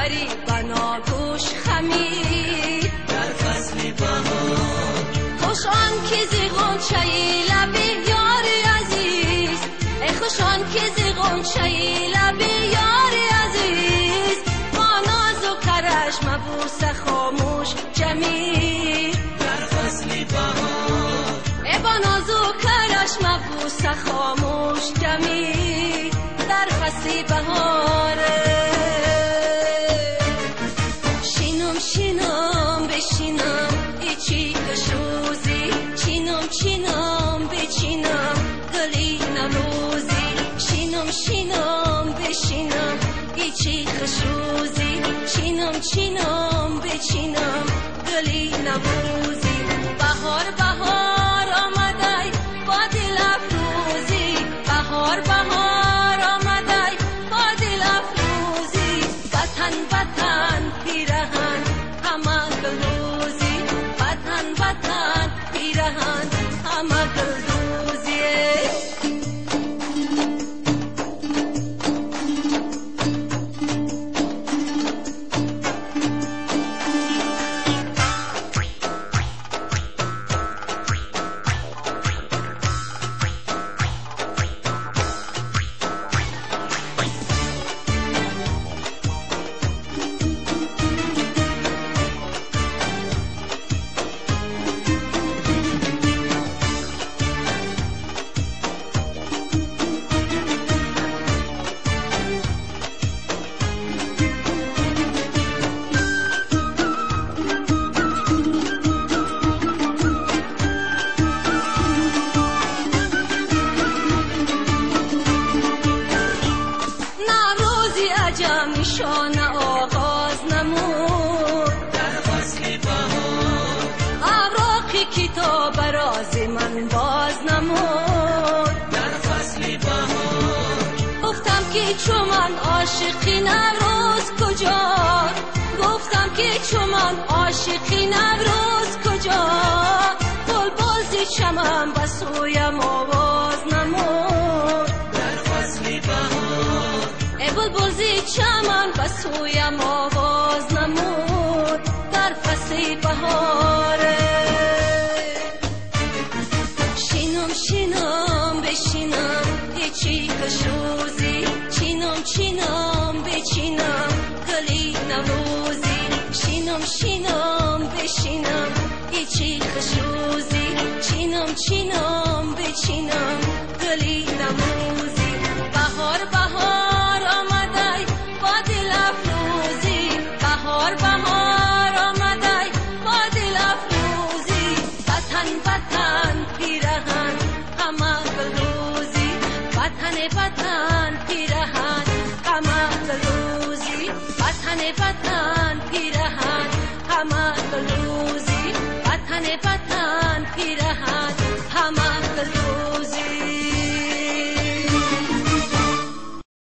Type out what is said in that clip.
پری بناگوش خمید در فصل بهار. خوش آن که ز غنچه لب یار عزیز، ای خوش آن که ز غنچه لب یار عزیز، با ناز و کرش مبوس خاموش جمیل در فصل بهار. ای با ناز و کرش مبوس خاموش جمیل در فصل بهار. شینم شینم بشینم ایچی کشوزی، چینم چینم بچینم گلی نوروزی، شینم شینم بشینم ایچی کشوزی، چینم چینم بچینم گلی نوروزی. بهار بهار آمدای با دل افروزی، بهار بهار آمدای با دل افروزی، وطن وطن پیرهن همه گلروزی، وطن وطن پیرهن همه گلروزی. نشان آغاز نمود در فصل بهار. اوراق کتاب راز من باز نمود در فصل بهار. گفتم که چون عاشقی نوروز کجا، گفتم که چون عاشقی نوروز کجا، بلبل ز چمن به سویم آواز نمود در فصل بهار. ای بلبل ز چمن به سویم آواز نمود در فصل بهار. شینم شینم بشینم ایچی کشوزی، چینم چینم بچینم گلی نوروزی، شینم شینم بشینم ایچی کشوزی، چینم چینم بچینم گلی نوروزی. بهار بهار آمدای با دل افروزی، بهار بهار آمدای با دل افروزی، وطن وطن پیرهن همه گلروزی، وطن وطن پیرهن همه گلروزی، وطن وطن پیرهن همه گلروزی، وطن وطن پیرهن